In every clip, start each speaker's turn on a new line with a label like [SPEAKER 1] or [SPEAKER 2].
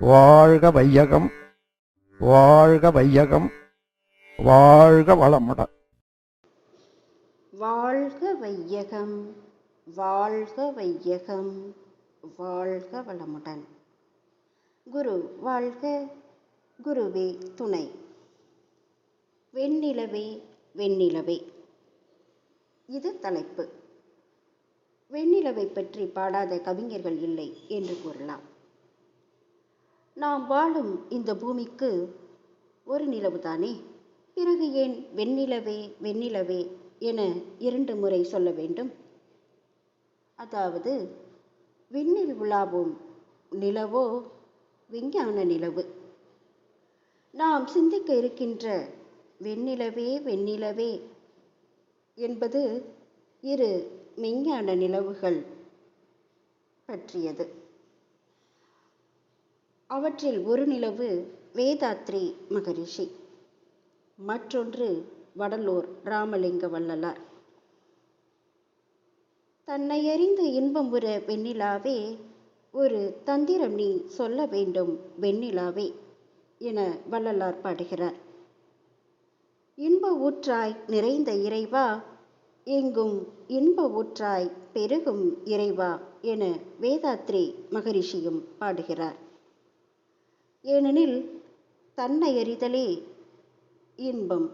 [SPEAKER 1] வாழ்க வையகம், வாழ்க வையகம், வாழ்க வளமுடன்.
[SPEAKER 2] வாழ்க வையகம், வாழ்க வையகம், வாழ்க வளமுடன். குரு வாழ்க, குருவே துணை. வெண்ணிலவே வெண்ணிலவே, இது தலைப்பு. வெண்ணிலவை பற்றி பாடாத கவிஞர்கள் இல்லை என்று கூறலாம். நாம் வாழும் இந்த பூமிக்கு ஒரு நிலவுதானே, பிறகு ஏன் வெண்ணிலவே வெண்ணிலவே என 2 முறை சொல்ல வேண்டும்? அதாவது விண்ணில் உலாவும் நிலவோ விஞ்ஞான நிலவு. நாம் சிந்திக்க இருக்கின்ற வெண்ணிலவே வெண்ணிலவே என்பது 2 மெய்ஞான நிலவுகள் பற்றியது. அவற்றில் ஒரு நிலவு வேதாத்ரி மகரிஷி, மற்றொன்று வடலூர் ராமலிங்க வள்ளலார். தன்னை அறிந்த இன்பம் உற வெண்ணிலாவே, ஒரு தந்திரம் நீ சொல்ல வேண்டும் வெண்ணிலாவே என வள்ளலார் பாடுகிறார். இன்ப ஊற்றாய் நிறைந்த இறைவா, எங்கும் இன்ப ஊற்றாய் பெருகும் இறைவா என வேதாத்ரி மகரிஷியும் பாடுகிறார். ஏனெனில் தன்னை அறிதலே இன்பம்.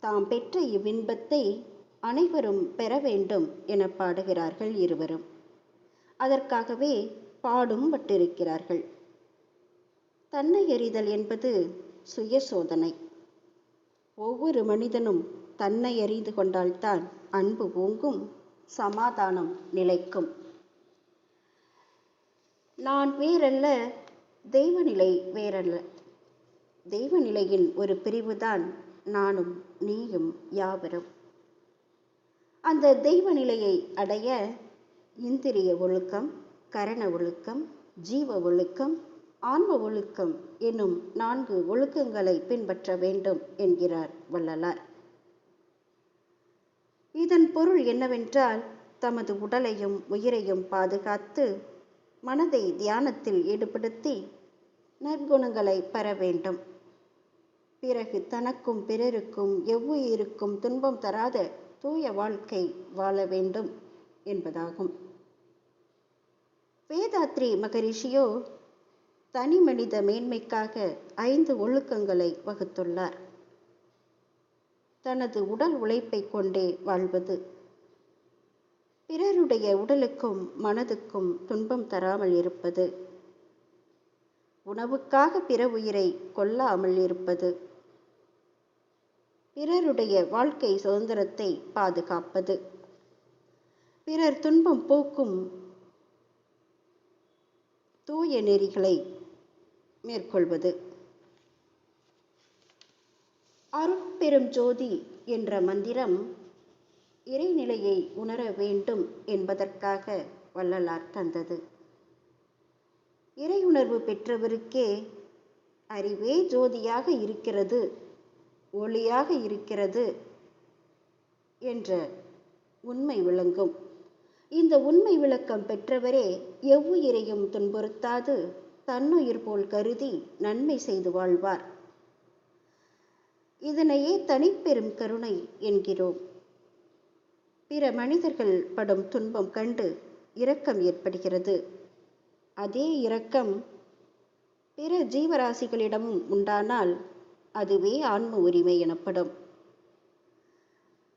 [SPEAKER 2] தாம் பெற்ற இவ்வின்பத்தை அனைவரும் பெற வேண்டும் என பாடுகிறார்கள் இருவரும். அதற்காகவே பாடும் பட்டிருக்கிறார்கள். தன்னை அறிதல் என்பது சுய சோதனை. ஒவ்வொரு மனிதனும் தன்னை அறிந்து கொண்டால்தான் அன்பு ஓங்கும், சமாதானம் நிலைக்கும். நான் வேறல்ல, தெய்வநிலை வேறல்ல. தெய்வநிலையின் ஒரு பிரிவுதான் நானும் நீயும் யாவரும். அந்த தெய்வ நிலையை அடைய இந்திரிய ஒழுக்கம், கரண ஒழுக்கம், ஜீவ ஒழுக்கம், ஆன்ம ஒழுக்கம் என்னும் 4 ஒழுக்கங்களை பின்பற்ற வேண்டும் என்கிறார் வள்ளலார். இதன் பொருள் என்னவென்றால், தமது உடலையும் உயிரையும் பாதுகாத்து மனதை தியானத்தில் ஈடுபடுத்தி நற்குணங்களை பெற வேண்டும். பிறகு தனக்கும் பிறருக்கும் எவ்வுயிருக்கும் துன்பம் தராத தூய வாழ்க்கை வாழ வேண்டும் என்பதாகும். வேதாத்ரி மகரிஷியோ தனி மனித மேன்மைக்காக 5 ஒழுக்கங்களை வகுத்துள்ளார். தனது உடல் உழைப்பை கொண்டே வாழ்வது, பிறருடைய உடலுக்கும் மனதுக்கும் துன்பம் தராமல் இருப்பது, உணவுக்காக பிற உயிரை கொல்லாமல் இருப்பது, பிறருடைய வாழ்க்கை சுதந்திரத்தை பாதுகாப்பது, பிறர் துன்பம் போக்கும் தூய நெறிகளை மேற்கொள்வது. அருட்பெரும் ஜோதி என்ற மந்திரம் இறைநிலையை உணர வேண்டும் என்பதற்காக வள்ளலார் தந்தது. இறை உணர்வு பெற்றவருக்கே அறிவே ஜோதியாக இருக்கிறது, ஒளியாக இருக்கிறது என்ற உண்மை விளங்கும். இந்த உண்மை விளக்கம் பெற்றவரே எவ்வுயிரையும் துன்புறுத்தாது தன்னுயிர் போல் கருதி நன்மை செய்து வாழ்வார். இதனையே தனிப்பெரும் கருணை என்கிறோம். பிற மனிதர்கள் படும் துன்பம் கண்டு இரக்கம் ஏற்படுகிறது. அதே இரக்கம் பிற ஜீவராசிகளிடமும் உண்டானால் அதுவே ஆன்ம உரிமை எனப்படும்.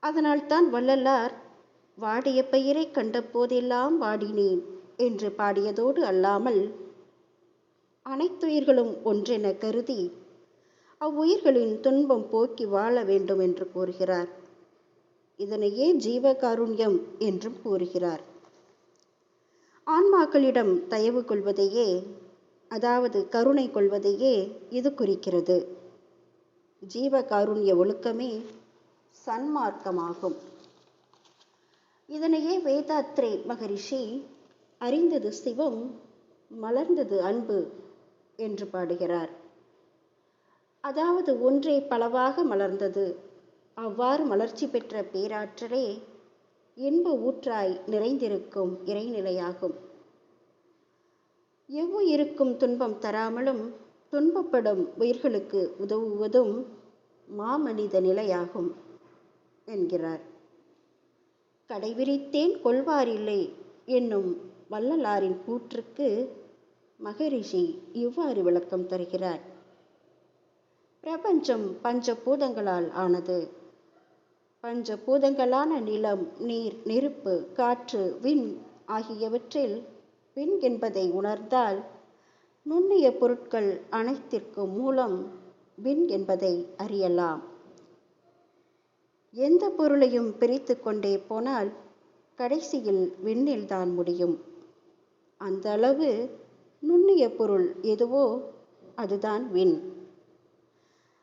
[SPEAKER 2] அதனால்தான் வள்ளலார் வாடிய பயிரை கண்ட போதெல்லாம் வாடினேன் என்று பாடியதோடு அல்லாமல், அனைத்துயிர்களும் ஒன்றென கருதி அவ்வுயிர்களின் துன்பம் போக்கி வாழ வேண்டும் என்று கூறுகிறார். இதனையே ஜீவகாருண்யம் என்றும் கூறுகிறார். ஆன்மாக்களிடம் தயவு கொள்வதையே, அதாவது கருணை கொள்வதையே இது குறிக்கிறது. ஜீவகாருண்ய ஒழுக்கமே சன்மார்க்கமாகும். இதனையே வேதாத்ரி மகரிஷி அறிந்தது சிவம், மலர்ந்தது அன்பு என்று பாடுகிறார். அதாவது ஒன்றே பலவாக மலர்ந்தது. அவ்வாறு மலர்ச்சி பெற்ற பேராற்றலே இன்ப ஊற்றாய் நிறைந்திருக்கும் இறைநிலையாகும். எவ்வுயிருக்கும் துன்பம் தராமலும் துன்பப்படும் உயிர்களுக்கு உதவுவதும் மாமனித நிலையாகும் என்கிறார். கடைவிரித்தேன் கொள்வாரில்லை என்னும் வள்ளலாரின் கூற்றுக்கு மகரிஷி இவ்வாறு விளக்கம் தருகிறார். பிரபஞ்சம் பஞ்சபூதங்களால் ஆனது. பஞ்சபூதங்களான நிலம், நீர், நெருப்பு, காற்று, விண் ஆகியவற்றில் விண் என்பதை உணர்ந்தால் நுண்ணிய பொருட்கள் அனைத்திற்கும் மூலம் விண் என்பதை அறியலாம். எந்த பொருளையும் பிரித்து கொண்டே போனால் கடைசியில் விண்ணில்தான் முடியும். அந்த அளவு நுண்ணிய பொருள் எதுவோ அதுதான் விண்.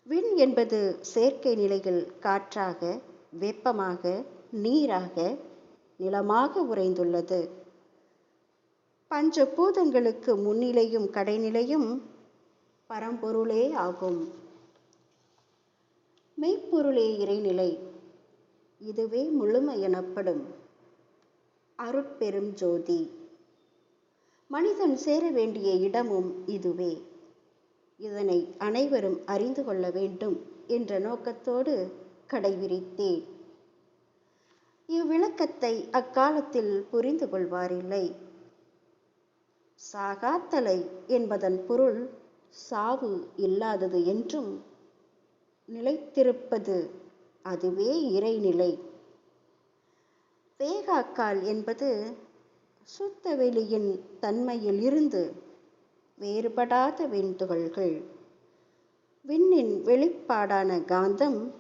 [SPEAKER 2] விண் என்பது செயற்கை நிலையில் காற்றாக, வெப்பமாக, நீராக, நிலமாக உறைந்துள்ளது. பஞ்சபூதங்களுக்கு முன்னிலையும் கடைநிலையும் பரம்பொருளே ஆகும். மெய்ப்பொருளே இறைநிலை. இதுவே முழுமை எனப்படும் அருட்பெரும் ஜோதி. மனிதன் சேர வேண்டிய இடமும் இதுவே. இதனை அனைவரும் அறிந்து கொள்ள வேண்டும் என்ற நோக்கத்தோடு கடைவிரித்தேன். இவ்விளக்கத்தை அக்காலத்தில் புரிந்து கொள்வாரில்லை. சாகாத்தலை என்பதன் பொருள் சாவு இல்லாதது என்றும், நிலைத்திருப்பது அதுவே இறைநிலை. வேகாக்கால் என்பது சுத்த வெளியின் தன்மையில் இருந்து வேறுபடாத விண்துகள்கள். விண்ணின் வெளிப்பாடான காந்தம்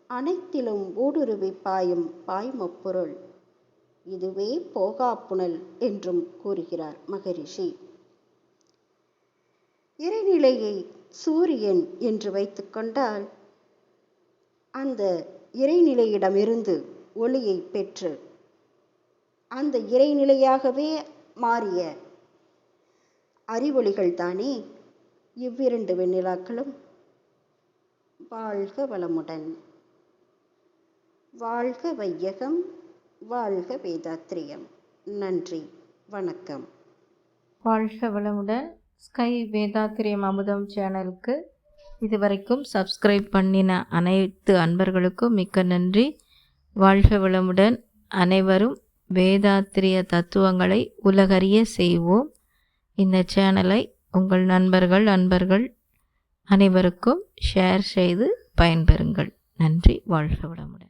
[SPEAKER 2] அனைத்திலும் ஊடுருவி பாயும் பாய்மப்பொருள். இதுவே போகாப்புணல் என்றும் கூறுகிறார் மகரிஷி. இறைநிலையை சூரியன் என்று வைத்துக்கொண்டால் அந்த இறைநிலையிடமிருந்து ஒளியை பெற்று அந்த இறைநிலையாகவே மாறிய அறிவொளிகள் தானே இவ்விரண்டு வெண்ணிலாக்களும். வாழ்க வளமுடன். வாழ்க வையகம். வாழ்க வேதாத்ரியம். நன்றி, வணக்கம்.
[SPEAKER 3] வாழ்க வளமுடன். ஸ்கை வேதாத்திரியம் அமுதம் சேனலுக்கு இதுவரைக்கும் சப்ஸ்கிரைப் பண்ணின அனைத்து அன்பர்களுக்கும் மிக்க நன்றி. வாழ்க வளமுடன். அனைவரும் வேதாத்திரிய தத்துவங்களை உலகறிய செய்வோம். இந்த சேனலை உங்கள் அன்பர்கள் அனைவருக்கும் ஷேர் செய்து பயன்பெறுங்கள். நன்றி. வாழ்க வளமுடன்.